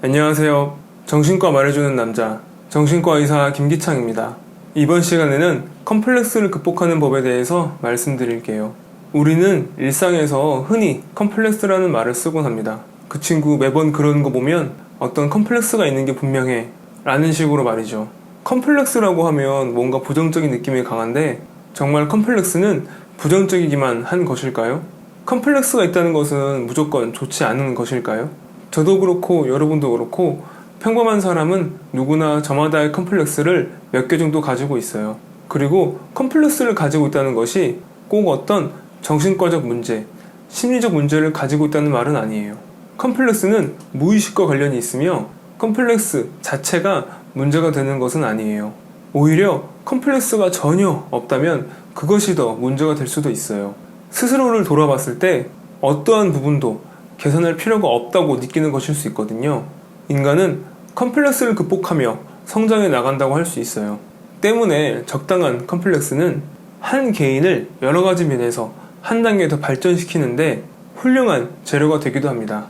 안녕하세요. 정신과 말해주는 남자, 정신과 의사 김기창입니다. 이번 시간에는 컴플렉스를 극복하는 법에 대해서 말씀드릴게요. 우리는 일상에서 흔히 컴플렉스라는 말을 쓰곤 합니다. 그 친구 매번 그러는 거 보면 어떤 컴플렉스가 있는 게 분명해 라는 식으로 말이죠. 컴플렉스라고 하면 뭔가 부정적인 느낌이 강한데 정말 컴플렉스는 부정적이기만 한 것일까요? 컴플렉스가 있다는 것은 무조건 좋지 않은 것일까요? 저도 그렇고 여러분도 그렇고 평범한 사람은 누구나 저마다의 컴플렉스를 몇 개 정도 가지고 있어요. 그리고 컴플렉스를 가지고 있다는 것이 꼭 어떤 정신과적 문제, 심리적 문제를 가지고 있다는 말은 아니에요. 컴플렉스는 무의식과 관련이 있으며 컴플렉스 자체가 문제가 되는 것은 아니에요. 오히려 컴플렉스가 전혀 없다면 그것이 더 문제가 될 수도 있어요. 스스로를 돌아봤을 때 어떠한 부분도 개선할 필요가 없다고 느끼는 것일 수 있거든요. 인간은 컴플렉스를 극복하며 성장해 나간다고 할 수 있어요. 때문에 적당한 컴플렉스는 한 개인을 여러 가지 면에서 한 단계 더 발전시키는데 훌륭한 재료가 되기도 합니다.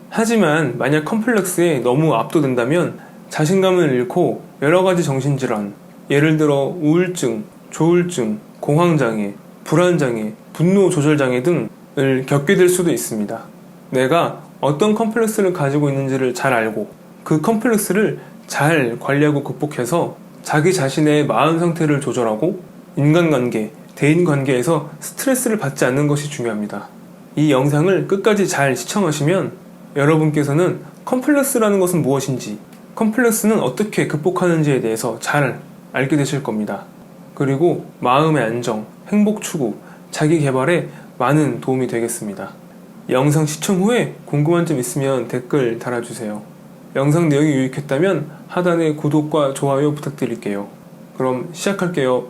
하지만 만약 컴플렉스에 너무 압도된다면 자신감을 잃고 여러 가지 정신질환, 예를 들어 우울증, 조울증, 공황장애, 불안장애, 분노조절장애 등을 겪게 될 수도 있습니다. 내가 어떤 컴플렉스를 가지고 있는지를 잘 알고 그 컴플렉스를 잘 관리하고 극복해서 자기 자신의 마음 상태를 조절하고 인간관계, 대인관계에서 스트레스를 받지 않는 것이 중요합니다. 이 영상을 끝까지 잘 시청하시면 여러분께서는 컴플렉스라는 것은 무엇인지, 컴플렉스는 어떻게 극복하는지에 대해서 잘 알게 되실 겁니다. 그리고 마음의 안정, 행복 추구, 자기 개발에 많은 도움이 되겠습니다. 영상 시청 후에 궁금한 점 있으면 댓글 달아주세요. 영상 내용이 유익했다면 하단에 구독과 좋아요 부탁드릴게요. 그럼 시작할게요.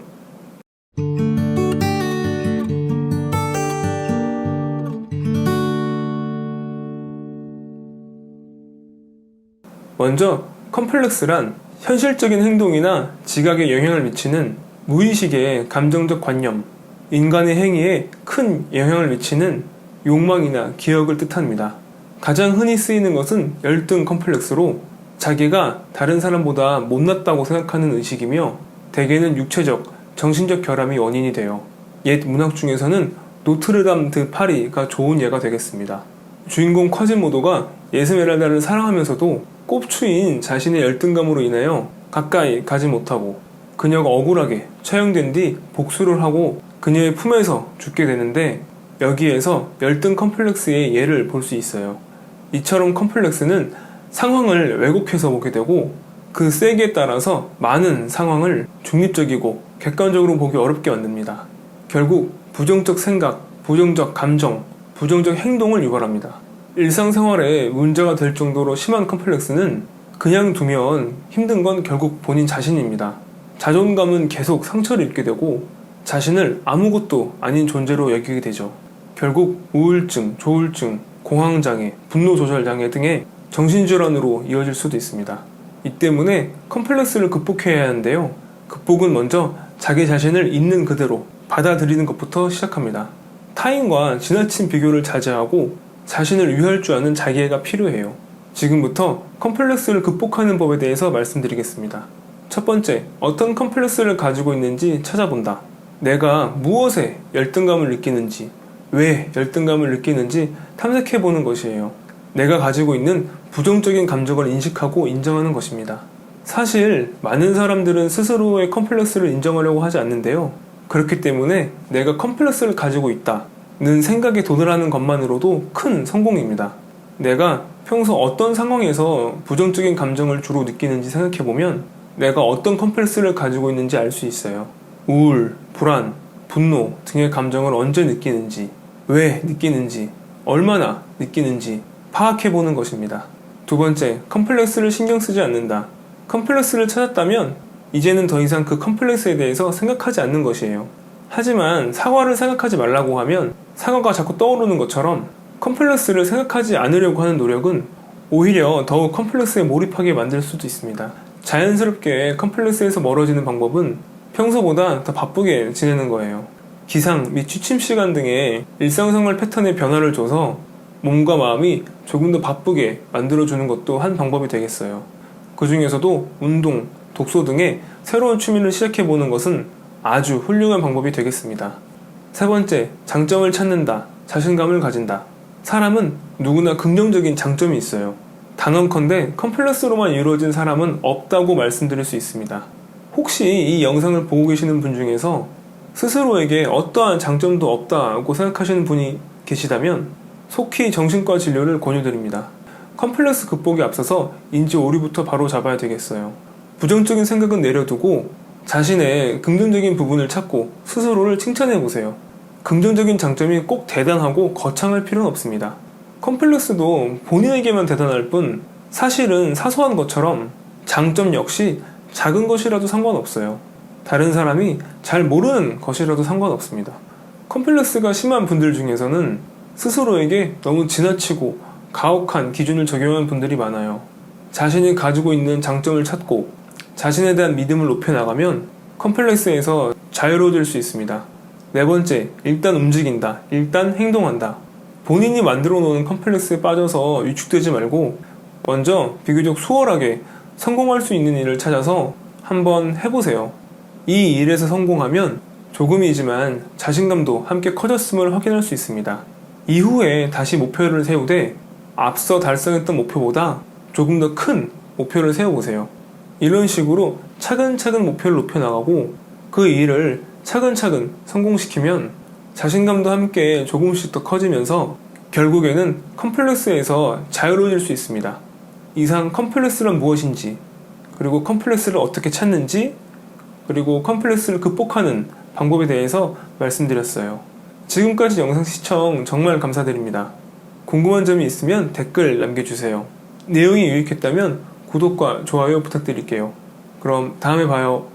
먼저 컴플렉스란 현실적인 행동이나 지각에 영향을 미치는 무의식의 감정적 관념, 인간의 행위에 큰 영향을 미치는 욕망이나 기억을 뜻합니다. 가장 흔히 쓰이는 것은 열등 컴플렉스로 자기가 다른 사람보다 못났다고 생각하는 의식이며 대개는 육체적, 정신적 결함이 원인이 돼요. 옛 문학 중에서는 노트르담 드 파리가 좋은 예가 되겠습니다. 주인공 쿼지모도가 에스메랄다를 사랑하면서도 꼽추인 자신의 열등감으로 인하여 가까이 가지 못하고 그녀가 억울하게 처형된 뒤 복수를 하고 그녀의 품에서 죽게 되는데 여기에서 열등 컴플렉스의 예를 볼 수 있어요. 이처럼 컴플렉스는 상황을 왜곡해서 보게 되고 그 세기에 따라서 많은 상황을 중립적이고 객관적으로 보기 어렵게 만듭니다. 결국 부정적 생각, 부정적 감정, 부정적 행동을 유발합니다. 일상생활에 문제가 될 정도로 심한 컴플렉스는 그냥 두면 힘든 건 결국 본인 자신입니다. 자존감은 계속 상처를 입게 되고 자신을 아무것도 아닌 존재로 여기게 되죠. 결국 우울증, 조울증, 공황장애, 분노조절장애 등의 정신질환으로 이어질 수도 있습니다. 이 때문에 컴플렉스를 극복해야 하는데요. 극복은 먼저 자기 자신을 있는 그대로 받아들이는 것부터 시작합니다. 타인과 지나친 비교를 자제하고 자신을 위할 줄 아는 자기애가 필요해요. 지금부터 컴플렉스를 극복하는 법에 대해서 말씀드리겠습니다. 첫 번째, 어떤 컴플렉스를 가지고 있는지 찾아본다. 내가 무엇에 열등감을 느끼는지, 왜 열등감을 느끼는지 탐색해보는 것이에요. 내가 가지고 있는 부정적인 감정을 인식하고 인정하는 것입니다. 사실 많은 사람들은 스스로의 컴플렉스를 인정하려고 하지 않는데요. 그렇기 때문에 내가 컴플렉스를 가지고 있다는 생각에 도달하는 것만으로도 큰 성공입니다. 내가 평소 어떤 상황에서 부정적인 감정을 주로 느끼는지 생각해보면 내가 어떤 컴플렉스를 가지고 있는지 알 수 있어요. 우울, 불안, 분노 등의 감정을 언제 느끼는지, 왜 느끼는지, 얼마나 느끼는지 파악해보는 것입니다. 두 번째, 컴플렉스를 신경 쓰지 않는다. 컴플렉스를 찾았다면 이제는 더 이상 그 컴플렉스에 대해서 생각하지 않는 것이에요. 하지만 사과를 생각하지 말라고 하면 사과가 자꾸 떠오르는 것처럼 컴플렉스를 생각하지 않으려고 하는 노력은 오히려 더욱 컴플렉스에 몰입하게 만들 수도 있습니다. 자연스럽게 컴플렉스에서 멀어지는 방법은 평소보다 더 바쁘게 지내는 거예요. 기상 및 취침 시간 등의 일상생활 패턴에 변화를 줘서 몸과 마음이 조금 더 바쁘게 만들어주는 것도 한 방법이 되겠어요. 그 중에서도 운동, 독서 등의 새로운 취미를 시작해보는 것은 아주 훌륭한 방법이 되겠습니다. 세 번째, 장점을 찾는다, 자신감을 가진다. 사람은 누구나 긍정적인 장점이 있어요. 단언컨대 컴플렉스로만 이루어진 사람은 없다고 말씀드릴 수 있습니다. 혹시 이 영상을 보고 계시는 분 중에서 스스로에게 어떠한 장점도 없다고 생각하시는 분이 계시다면 속히 정신과 진료를 권유드립니다. 컴플렉스 극복에 앞서서 인지 오류부터 바로 잡아야 되겠어요. 부정적인 생각은 내려두고 자신의 긍정적인 부분을 찾고 스스로를 칭찬해보세요. 긍정적인 장점이 꼭 대단하고 거창할 필요는 없습니다. 컴플렉스도 본인에게만 대단할 뿐 사실은 사소한 것처럼 장점 역시 작은 것이라도 상관없어요. 다른 사람이 잘 모르는 것이라도 상관없습니다. 컴플렉스가 심한 분들 중에서는 스스로에게 너무 지나치고 가혹한 기준을 적용한 분들이 많아요. 자신이 가지고 있는 장점을 찾고 자신에 대한 믿음을 높여나가면 컴플렉스에서 자유로워질 수 있습니다. 네 번째, 일단 움직인다. 일단 행동한다. 본인이 만들어 놓은 컴플렉스에 빠져서 위축되지 말고 먼저 비교적 수월하게 성공할 수 있는 일을 찾아서 한번 해보세요. 이 일에서 성공하면 조금이지만 자신감도 함께 커졌음을 확인할 수 있습니다. 이후에 다시 목표를 세우되 앞서 달성했던 목표보다 조금 더 큰 목표를 세워보세요. 이런 식으로 차근차근 목표를 높여나가고 그 일을 차근차근 성공시키면 자신감도 함께 조금씩 더 커지면서 결국에는 컴플렉스에서 자유로워질 수 있습니다. 이상 컴플렉스란 무엇인지, 그리고 컴플렉스를 어떻게 찾는지, 그리고 컴플렉스를 극복하는 방법에 대해서 말씀드렸어요. 지금까지 영상 시청 정말 감사드립니다. 궁금한 점이 있으면 댓글 남겨주세요. 내용이 유익했다면 구독과 좋아요 부탁드릴게요. 그럼 다음에 봐요.